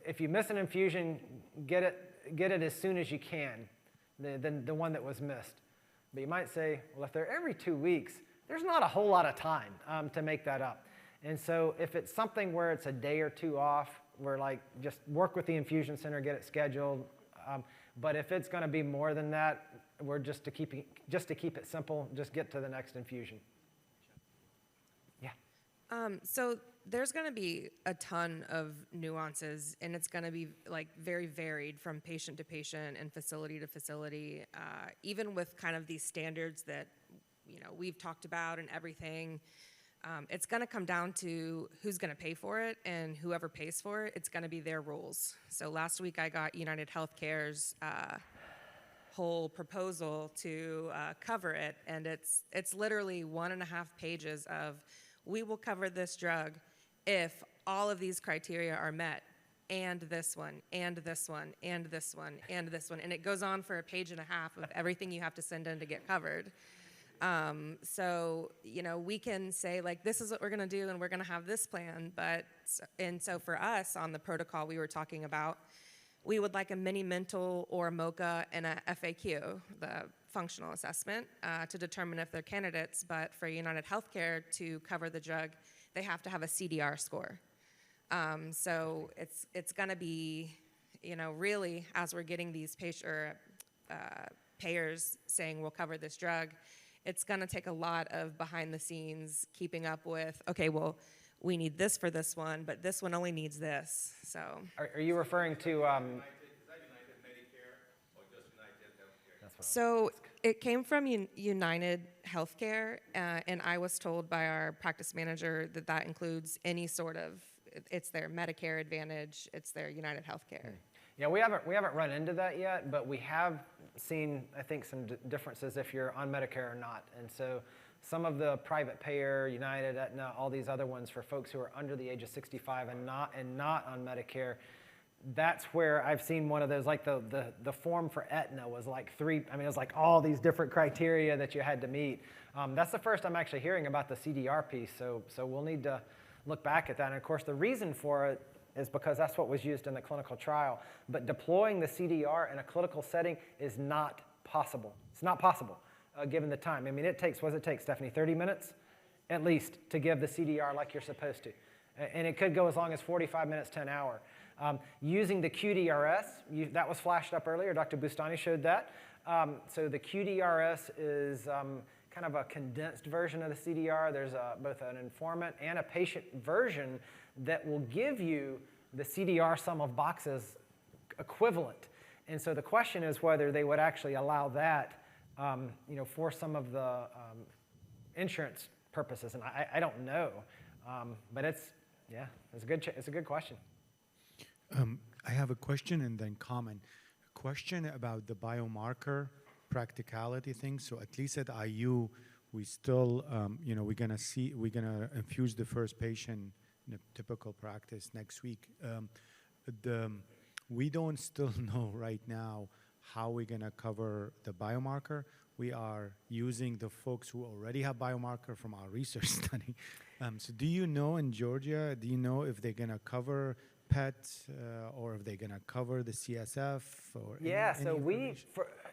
if you miss an infusion, get it as soon as you can, the one that was missed. But you might say, well, if they're every 2 weeks, there's not a whole lot of time to make that up. And so if it's something where it's a day or two off, we're like, just work with the infusion center, get it scheduled. But if it's going to be more than that, we're just to keep it simple, just get to the next infusion. Yeah. So there's going to be a ton of nuances, and it's going to be like very varied from patient to patient and facility to facility. Even with kind of these standards that we've talked about and everything, it's going to come down to who's going to pay for it, and whoever pays for it, it's going to be their rules. So last week I got United Healthcare's whole proposal to cover it, and it's literally 1.5 pages of, we will cover this drug if all of these criteria are met, and this one, and this one, and this one, and this one. And it goes on for 1.5 pages of everything you have to send in to get covered. So, we can say, like, this is what we're going to do, and we're going to have this plan. And so for us on the protocol we were talking about, we would like a mini mental or a MOCA and a FAQ, the functional assessment, to determine if they're candidates. But for United Healthcare to cover the drug, they have to have a CDR score. So it's going to be, really, as we're getting these payers saying we'll cover this drug, it's going to take a lot of behind the scenes keeping up with, okay, well, we need this for this one, but this one only needs this. So Are you referring to... Is that United Medicare or just United Healthcare? So it came from United Healthcare, and I was told by our practice manager that includes any sort of, it's their Medicare Advantage, it's their United Healthcare. Yeah, we haven't run into that yet, but we have seen, I think, some differences if you're on Medicare or not. And so some of the private payer, United, Aetna, all these other ones for folks who are under the age of 65 and not on Medicare, that's where I've seen one of those, like the form for Aetna was like it was like all these different criteria that you had to meet. That's the first I'm actually hearing about the CDR piece, so we'll need to look back at that. And of course, the reason for it is because that's what was used in the clinical trial. But deploying the CDR in a clinical setting is not possible. It's not possible, given the time. I mean, it takes, what does it take, Stephanie, 30 minutes at least to give the CDR like you're supposed to. And it could go as long as 45 minutes to an hour. Using the QDRS, that was flashed up earlier. Dr. Bustani showed that. So the QDRS is kind of a condensed version of the CDR. There's both an informant and a patient version that will give you the CDR sum of boxes equivalent. And so the question is whether they would actually allow that for some of the insurance purposes. And I don't know, but it's a good question. I have a question and then comment. A question about the biomarker practicality thing. So at least at IU, we still, we're gonna infuse the first patient in a typical practice next week. We don't still know right now how we're gonna cover the biomarker. We are using the folks who already have biomarker from our research study. So do you know in Georgia, if they're gonna cover PET or if they're gonna cover the CSF or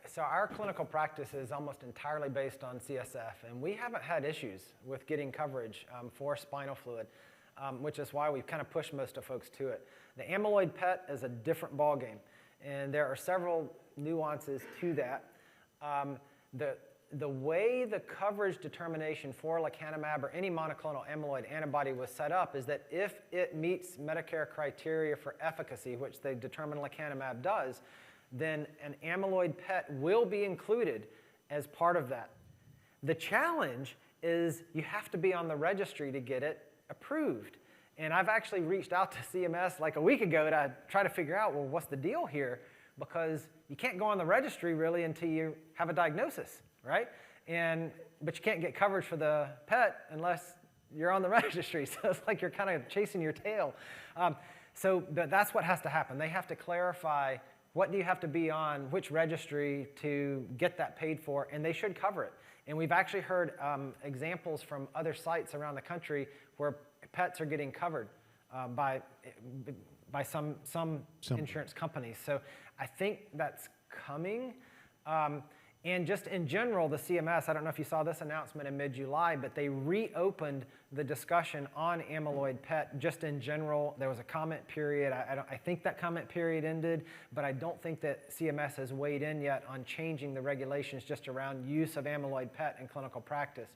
so our clinical practice is almost entirely based on CSF, and we haven't had issues with getting coverage for spinal fluid, which is why we've kind of pushed most of folks to it. The amyloid PET is a different ballgame, and there are several nuances to that. The way the coverage determination for lecanemab or any monoclonal amyloid antibody was set up is that if it meets Medicare criteria for efficacy, which they determine lecanemab does, then an amyloid PET will be included as part of that. The challenge is you have to be on the registry to get it approved. And I've actually reached out to CMS like a week ago to try to figure out, well, what's the deal here? Because you can't go on the registry really until you have a diagnosis, right? But you can't get coverage for the PET unless you're on the registry. So it's like you're kind of chasing your tail. So that's what has to happen. They have to clarify what do you have to be on, which registry to get that paid for, and they should cover it. And we've actually heard examples from other sites around the country where PETs are getting covered by some insurance companies. So I think that's coming. And just in general, the CMS, I don't know if you saw this announcement in mid-July, but they reopened the discussion on amyloid PET just in general. There was a comment period. I think that comment period ended, but I don't think that CMS has weighed in yet on changing the regulations just around use of amyloid PET in clinical practice.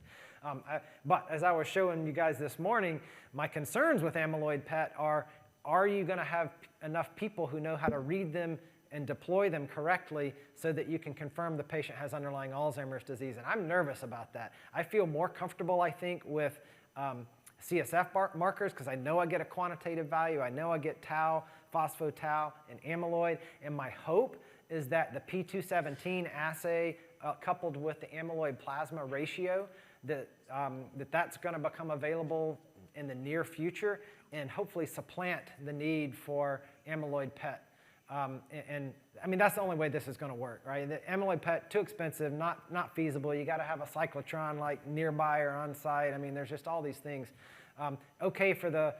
But as I was showing you guys this morning, my concerns with amyloid PET are you going to have enough people who know how to read them and deploy them correctly so that you can confirm the patient has underlying Alzheimer's disease? And I'm nervous about that. I feel more comfortable, I think, with CSF markers because I know I get a quantitative value. I know I get tau, phospho-tau, and amyloid. And my hope is that the P217 assay coupled with the amyloid plasma ratio, that's going to become available in the near future and hopefully supplant the need for amyloid PET. And I mean, that's the only way this is going to work, right? The amyloid PET, too expensive, not feasible. You got to have a cyclotron like nearby or on site. I mean, there's just all these things. Okay for the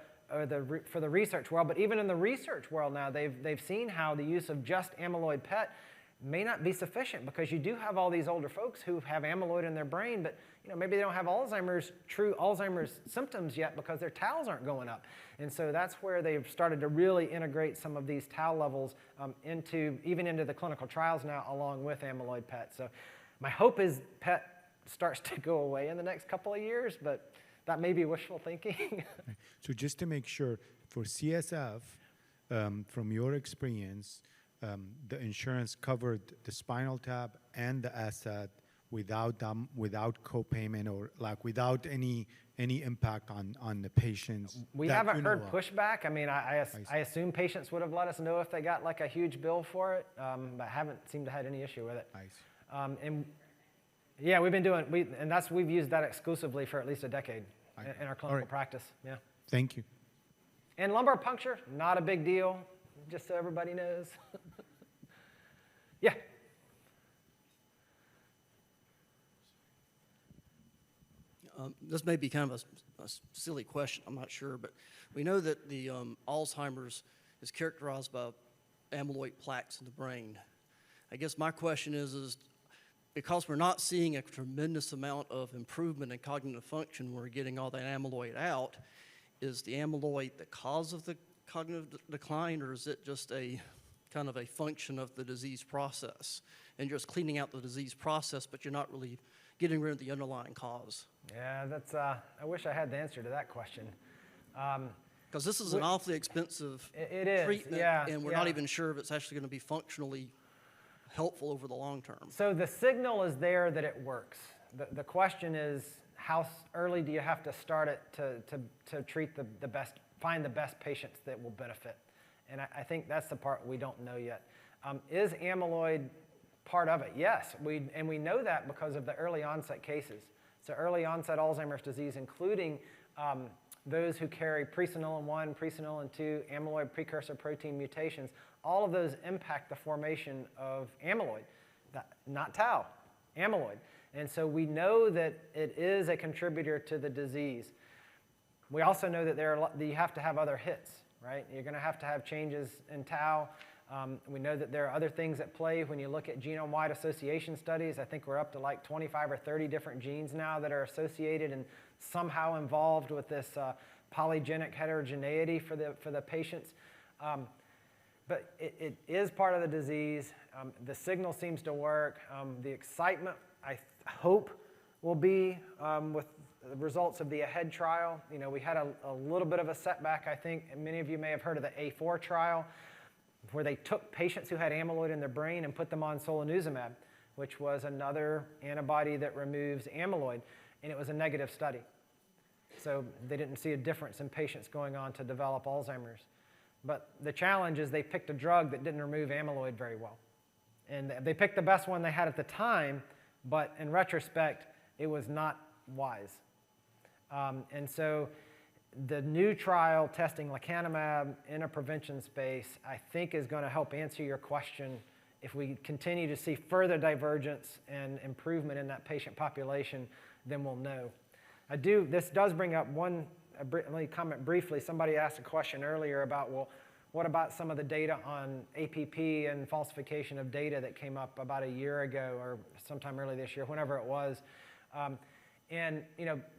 research world, but even in the research world now, they've seen how the use of just amyloid PET may not be sufficient because you do have all these older folks who have amyloid in their brain, but maybe they don't have true Alzheimer's symptoms yet because their taus aren't going up. And so that's where they've started to really integrate some of these tau levels even into the clinical trials now along with amyloid PET. So my hope is PET starts to go away in the next couple of years, but that may be wishful thinking. So just to make sure, for CSF, from your experience, the insurance covered the spinal tap and the asset without co-payment or like without any impact on the patients. We haven't heard pushback. I mean, I assume patients would have let us know if they got like a huge bill for it, but haven't seemed to have any issue with it. And yeah, we've used that exclusively for at least a decade in our clinical practice. Yeah. Thank you. And lumbar puncture, not a big deal, just so everybody knows. Yeah. This may be kind of a silly question, I'm not sure, but we know that the Alzheimer's is characterized by amyloid plaques in the brain. I guess my question is because we're not seeing a tremendous amount of improvement in cognitive function, we're getting all that amyloid out, is the amyloid the cause of the cognitive decline, or is it just a kind of a function of the disease process? And you're just cleaning out the disease process, but you're not really getting rid of the underlying cause. Yeah, that's. I wish I had the answer to that question. Because this is an awfully expensive treatment, and we're not even sure if it's actually going to be functionally helpful over the long term. So the signal is there that it works. The question is, how early do you have to start it to treat find the best patients that will benefit? And I think that's the part we don't know yet. Is amyloid part of it? Yes, we know that because of the early onset cases. So early onset Alzheimer's disease, including those who carry presenilin 1, presenilin 2, amyloid precursor protein mutations, all of those impact the formation of amyloid, not tau, amyloid. And so we know that it is a contributor to the disease. We also know that you have to have other hits, right? You're going to have changes in tau. We know that there are other things at play when you look at genome-wide association studies. I think we're up to like 25 or 30 different genes now that are associated and somehow involved with this polygenic heterogeneity for the patients. But it is part of the disease. The signal seems to work. The excitement, I hope, will be with the results of the AHEAD trial. We had a little bit of a setback, I think. And many of you may have heard of the A4 trial, where they took patients who had amyloid in their brain and put them on solanezumab, which was another antibody that removes amyloid, and it was a negative study. So they didn't see a difference in patients going on to develop Alzheimer's. But the challenge is they picked a drug that didn't remove amyloid very well. And they picked the best one they had at the time, but in retrospect, it was not wise. And so the new trial testing lecanemab in a prevention space, I think, is going to help answer your question. If we continue to see further divergence and improvement in that patient population, then we'll know. This does bring up one let me comment briefly. Somebody asked a question earlier about, well, what about some of the data on APP and falsification of data that came up about a year ago or sometime early this year, whenever it was. And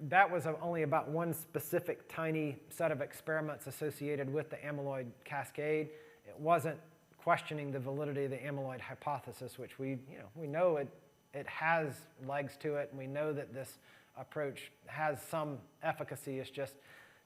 that was only about one specific tiny set of experiments associated with the amyloid cascade. It wasn't questioning the validity of the amyloid hypothesis, which we know it has legs to it, and we know that this approach has some efficacy. It's just,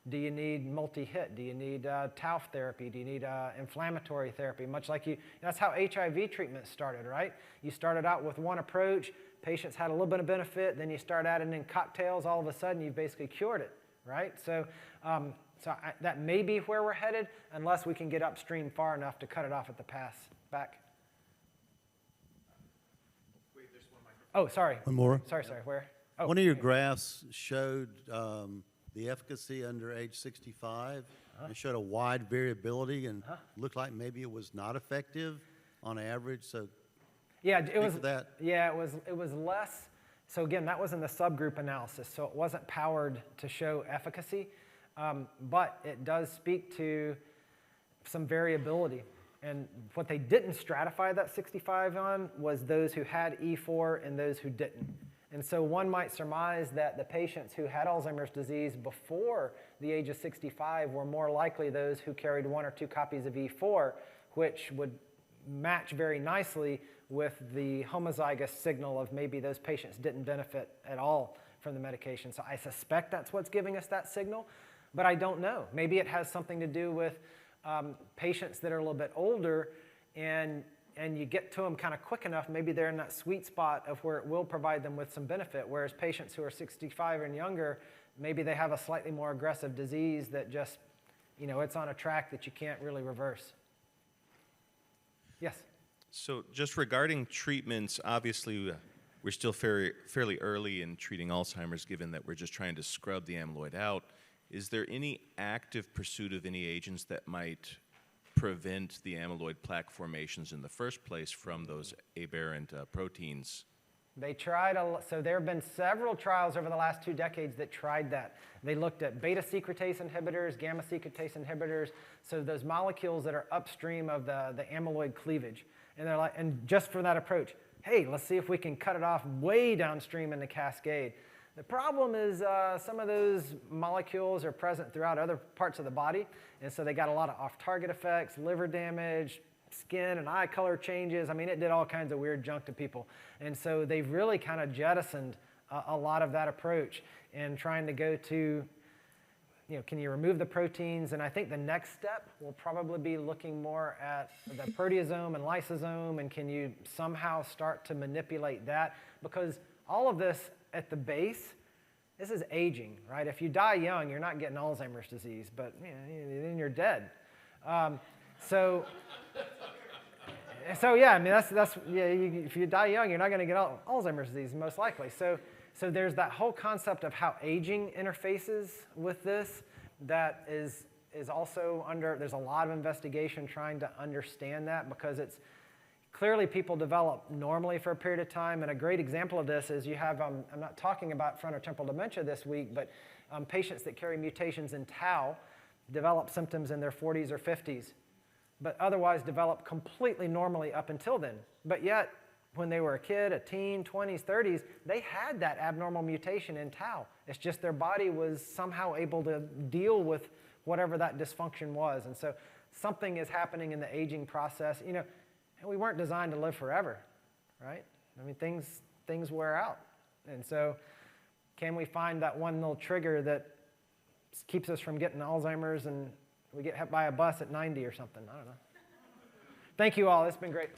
do you need multi-hit? Do you need TALF therapy? Do you need inflammatory therapy? Much like that's how HIV treatment started, right? You started out with one approach, patients had a little bit of benefit, then you start adding in cocktails, all of a sudden you've basically cured it, right? So, that may be where we're headed, unless we can get upstream far enough to cut it off at the pass. Back. Wait, there's one microphone. Oh, sorry. One more. Sorry, where? Oh, One of your graphs showed the efficacy under age 65. It showed a wide variability and looked like maybe it was not effective on average. So yeah, it was that. Yeah, it was less. So again, that was in the subgroup analysis, so it wasn't powered to show efficacy, but it does speak to some variability. And what they didn't stratify that 65 on was those who had E4 and those who didn't. And so one might surmise that the patients who had Alzheimer's disease before the age of 65 were more likely those who carried 1 or 2 copies of E4, which would match very nicely with the homozygous signal of maybe those patients didn't benefit at all from the medication. So I suspect that's what's giving us that signal, but I don't know. Maybe it has something to do with patients that are a little bit older and you get to them kind of quick enough, maybe they're in that sweet spot of where it will provide them with some benefit, whereas patients who are 65 and younger, maybe they have a slightly more aggressive disease that just, it's on a track that you can't really reverse. Yes? So just regarding treatments, obviously we're still fairly early in treating Alzheimer's, given that we're just trying to scrub the amyloid out. Is there any active pursuit of any agents that might prevent the amyloid plaque formations in the first place from those aberrant proteins? They tried, so there have been several trials over the last 2 decades that tried that. They looked at beta secretase inhibitors, gamma secretase inhibitors, so those molecules that are upstream of the amyloid cleavage. And they're like, and just for that approach, hey, let's see if we can cut it off way downstream in the cascade. The problem is some of those molecules are present throughout other parts of the body, and so they got a lot of off-target effects, liver damage, skin and eye color changes. I mean, it did all kinds of weird junk to people. And so they've really kind of jettisoned a lot of that approach in trying to go to, can you remove the proteins? And I think the next step will probably be looking more at the proteasome and lysosome, and can you somehow start to manipulate that? Because all of this at the base, this is aging, right? If you die young, you're not getting Alzheimer's disease, but then you're dead. So yeah, I mean, if you die young, you're not going to get Alzheimer's disease, most likely. So there's that whole concept of how aging interfaces with this that is also there's a lot of investigation trying to understand that, because it's clearly people develop normally for a period of time. And a great example of this is you have, I'm not talking about frontotemporal dementia this week, but patients that carry mutations in tau develop symptoms in their 40s or 50s, but otherwise develop completely normally up until then. But yet, when they were a kid, a teen, 20s, 30s, they had that abnormal mutation in tau. It's just their body was somehow able to deal with whatever that dysfunction was. And so something is happening in the aging process. We weren't designed to live forever, right? I mean, things wear out. And so can we find that one little trigger that keeps us from getting Alzheimer's and we get hit by a bus at 90 or something? I don't know. Thank you all. It's been great.